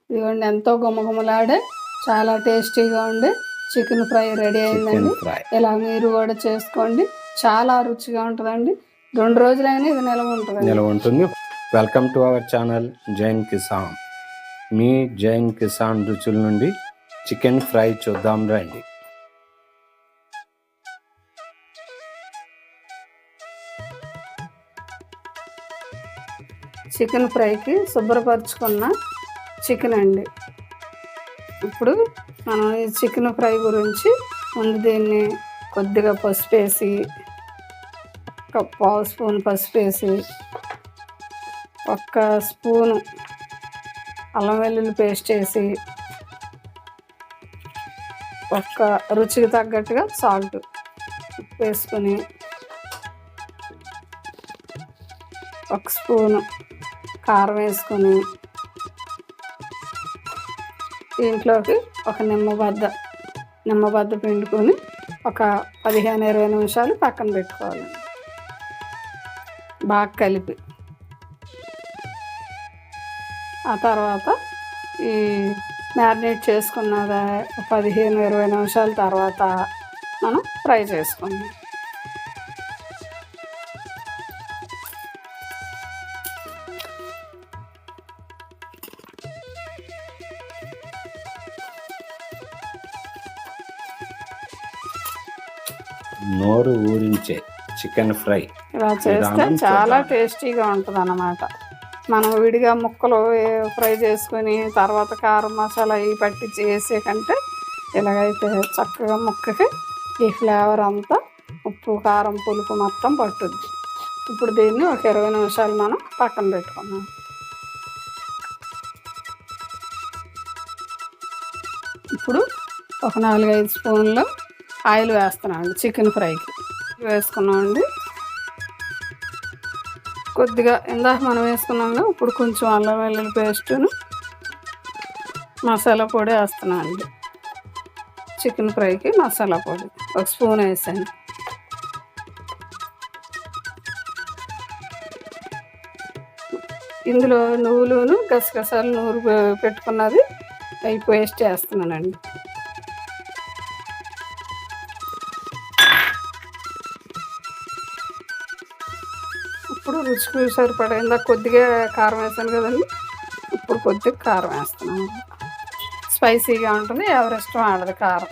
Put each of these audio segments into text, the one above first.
ఇదిగోండి ఎంతో గుమగుమలాడే చాలా టేస్టీగా ఉండే చికెన్ ఫ్రై రెడీ అయిందండి. ఇలా మీరు కూడా చేసుకోండి, చాలా రుచిగా ఉంటుందండి. 2 రోజులైనా ఇది నిలవ ఉంటుంది. Welcome to our channel Jain Kisan. మీ జైన్ కిసాన్ రుచుల నుండి చికెన్ ఫ్రై చూద్దాం రండి. చికెన్ ఫ్రైకి శుభ్రపరచుకున్న చికెన్ అండి. ఇప్పుడు మనం ఈ చికెన్ ఫ్రై గురించి ముందు దీన్ని కొద్దిగా పసుపు వేసి, ఒక పావు స్పూన్ పసుపు వేసి, 1 స్పూను అల్లం వెల్లుల్లి పేస్ట్ వేసి, రుచికి తగ్గట్టుగా సాల్ట్ ఉప్పు వేసుకొని, 1 స్పూను కారం వేసుకొని, దీంట్లోకి ఒక నిమ్మబద్ద పిండుకొని ఒక 15-20 నిమిషాలు పక్కన పెట్టుకోవాలి. బాగా కలిపి ఆ తర్వాత ఈ మ్యారినేట్ చేసుకున్నది 15-20 నిమిషాల తర్వాత మనం ఫ్రై చేసుకుందాం. నోరు ఊరించే చికెన్ ఫ్రై ఇలా చేస్తే చాలా టేస్టీగా ఉంటుంది అన్నమాట. మనం విడిగా ముక్కలు ఫ్రై చేసుకొని తర్వాత కారం మసాలా ఇవి పట్టి చేసే కంటే ఇలాగైతే చక్కగా ముక్కకి ఈ ఫ్లేవర్ అంతా ఉప్పు కారం పులుపు మొత్తం పట్టుద్ది. ఇప్పుడు దీన్ని ఒక 20 నిమిషాలు మనం పక్కన పెట్టుకున్నాం. ఇప్పుడు ఒక 4-5 స్పూన్లు ఆయిల్ వేస్తున్నామండి. చికెన్ ఫ్రైకి వేసుకున్నామండి. కొద్దిగా ఇందాక మనం వేసుకున్నాము, ఇప్పుడు కొంచెం అల్లం వెల్లుల్లి పేస్టును మసాలా పొడి వేస్తున్నామండి. చికెన్ ఫ్రైకి మసాలా పొడి 1 స్పూన్ వేసాను. ఇందులో నువ్వులును గసగసాలు నూరు పెట్టుకున్నది అవి పేస్ట్ వేస్తున్నానండి. ఇప్పుడు రుచికి సరిపడేందా కొద్దిగా కారం వేసాను కదండి, ఇప్పుడు కొద్దిగా కారం వేస్తున్నాను. స్పైసీగా ఉంటుంది, ఎవరి ఇష్టం ఆడదు కారం.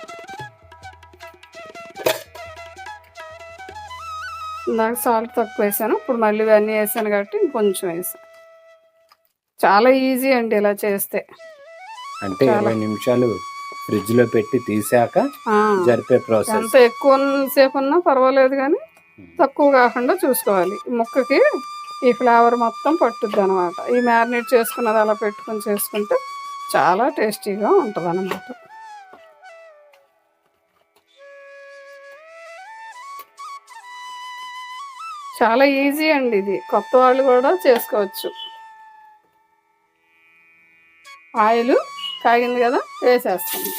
ఇందాక సాల్ట్ తక్కువ వేసాను, ఇప్పుడు మళ్ళీ ఇవన్నీ వేసాను కాబట్టి ఇంకొంచెం వేసాను. చాలా ఈజీ అండి ఇలా చేస్తే. అంటే 20 నిమిషాలు ఫ్రిడ్జ్లో పెట్టి తీసాక జరిపే ప్రాసెస్. ఎంత ఎక్కువ సేపు ఉన్నా పర్వాలేదు, కానీ తక్కువ కాకుండా చూసుకోవాలి. ముక్కకి ఈ ఫ్లేవర్ మొత్తం పట్టుద్ది అనమాట. ఈ మ్యారినేట్ చేసుకున్నది అలా పెట్టుకొని చేసుకుంటే చాలా టేస్టీగా ఉంటుంది అన్నమాట. చాలా ఈజీ అండి ఇది, కొత్త వాళ్ళు కూడా చేసుకోవచ్చు. ఆయిల్ కాగింది కదా, వేసేస్తాను.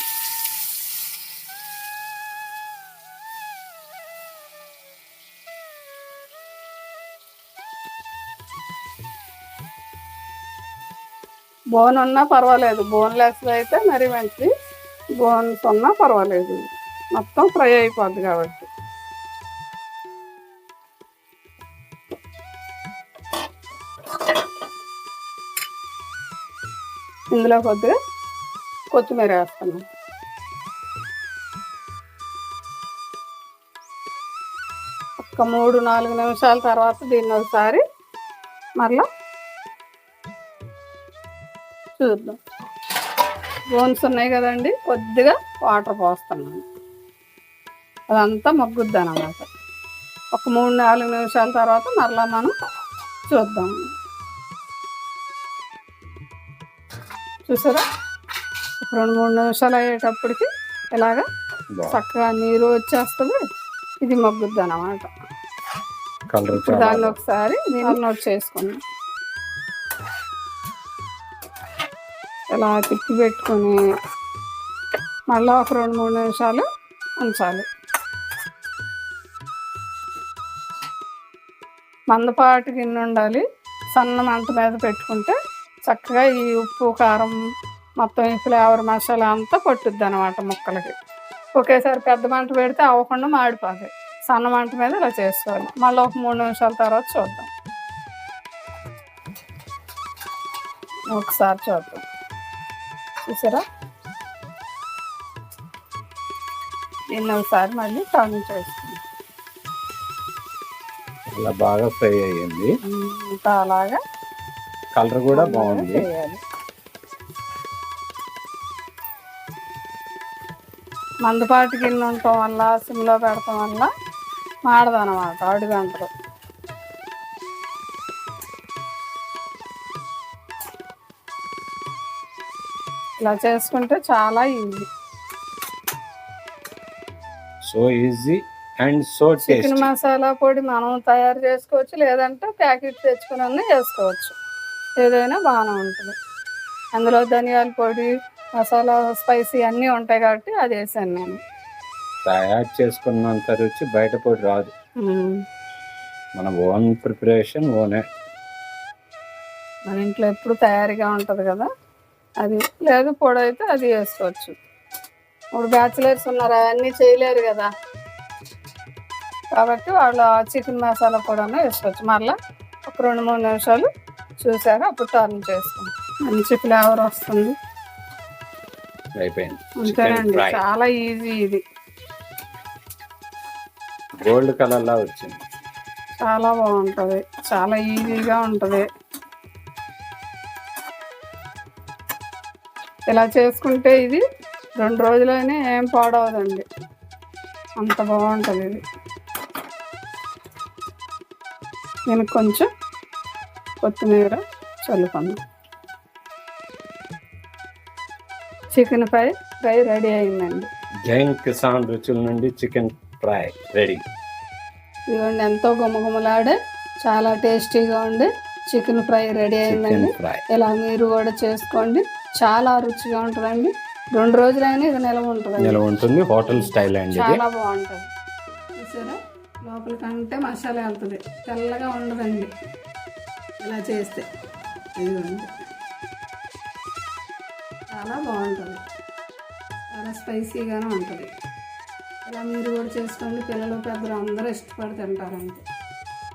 బోన్ ఉన్నా పర్వాలేదు, బోన్లెస్ అయితే మరి మంచిది. బోన్స్ ఉన్నా పర్వాలేదు, మొత్తం ఫ్రై అయిపోద్ది కాబట్టి. ఇందులో కొద్దిగా కొత్తిమీర వేస్తాను. ఒక 3-4 నిమిషాల తర్వాత దీన్ని ఒకసారి మరలా చూద్దాం. బోన్స్ ఉన్నాయి కదండి, కొద్దిగా వాటర్ పోస్తున్నాను, అదంతా మగ్గుద్ది అన్నమాట. ఒక 3-4 నిమిషాల తర్వాత మరలా మనం చూద్దాం. చూసారా, 2-3 నిమిషాలు అయ్యేటప్పటికి ఇలాగా చక్కగా నీరు వచ్చేస్తుంది, ఇది మగ్గుద్ది అన్నమాట. దాన్ని ఒకసారి నోట్ చేసుకుని ఇలా తిప్పి పెట్టుకొని మళ్ళీ ఒక 2-3 నిమిషాలు ఉంచాలి. మందపాటి గిన్నె ఉండాలి, సన్న మంట మీద పెట్టుకుంటే చక్కగా ఈ ఉప్పు కారం మొత్తం ఈ ఫ్లేవర్ మసాలా అంతా పట్టుద్ది అనమాట ముక్కలకి. ఒకేసారి పెద్ద మంట పెడితే అవ్వకుండా మాడిపోతాయి. సన్న మంట మీద ఇలా చేసుకోవాలి. మళ్ళీ ఒక 3 నిమిషాల తర్వాత చూద్దాం. ఒకసారి చూద్దాం. చూసారా, దీన్ని ఒకసారి మళ్ళీ టర్న్ చేసుకుందాం. ఇలా బాగా ఫ్రై అయ్యింది. ఇంకా అలాగా కలర్ కూడా బాగుంది. చేయాలి. మందపాటి గిన్నె ఉండటం వల్ల, సిమ్లో పెడటం వల్ల మాడదనమాట అడుగంటలు. ఇలా చేసుకుంటే చాలా easy. So easy and so chicken tasty. Masala పొడి మనం తయారు చేసుకోవచ్చు, లేదంటే ప్యాకెట్ తెచ్చుకుని చేసుకోవచ్చు. ఏదైనా బాగానే ఉంటుంది. అందులో ధనియాల పొడి, మసాలా, స్పైసీ అన్నీ ఉంటాయి కాబట్టి అది వేసాను నేను. తయారు చేసుకున్నంత రుచి బయట పొడి రాదు. మన ఓన్ ప్రిపరేషన్ ఓనే. మన ఇంట్లో ఎప్పుడు తయారీగా ఉంటుంది కదా, అది. లేదు పొడి అయితే అది వేసుకోవచ్చు. ఇప్పుడు బ్యాచిలర్స్ ఉన్నారు, అవన్నీ చేయలేరు కదా, కాబట్టి వాళ్ళు చికెన్ మసాలా పొడి వేసుకోవచ్చు. మళ్ళీ ఒక 2-3 నిమిషాలు చూసాక అప్పుడు టర్న్ చేసుకుంటాం. మంచి ఫ్లేవర్ వస్తుంది. అయిపోయింది. అంతేనండి, చాలా ఈజీ. ఇది గోల్డ్ కలర్ లా వచ్చింది. చాలా బాగుంటుంది, చాలా ఈజీగా ఉంటుంది. ఇలా చేసుకుంటే ఇది 2 రోజులైనా ఏం పాడవదండి, అంత బాగుంటుంది ఇది. దీనికి కొంచెం కొత్తిమీర చల్లుకుందాం. చికెన్ ఫ్రై రెడీ అయిందండి. జైన్ కిసాన్ రుచుల నుండి చికెన్ ఫ్రై రెడీ. ఇదిగోండి, ఎంతో గుమగుమలాడే చాలా టేస్టీగా ఉండే చికెన్ ఫ్రై రెడీ అయిందండి. ఇలా మీరు కూడా చేసుకోండి, చాలా రుచిగా ఉంటుందండి. 2 రోజులైనా ఇది నిల్వ ఉంటుంది. హోటల్ స్టైల్ అండి. చాలా బాగుంటుంది. చూసారా, లోపల కంటే మసాలా వెళ్తుంది, తెల్లగా ఉండదండి ఇలా చేస్తే. ఇదిగోండి, చాలా బాగుంటుంది, చాలా స్పైసీగానే ఉంటుంది. ఇలా మీరు కూడా చేసుకోండి, పిల్లలు పెద్దలు అందరూ ఇష్టపడి తింటారంటే.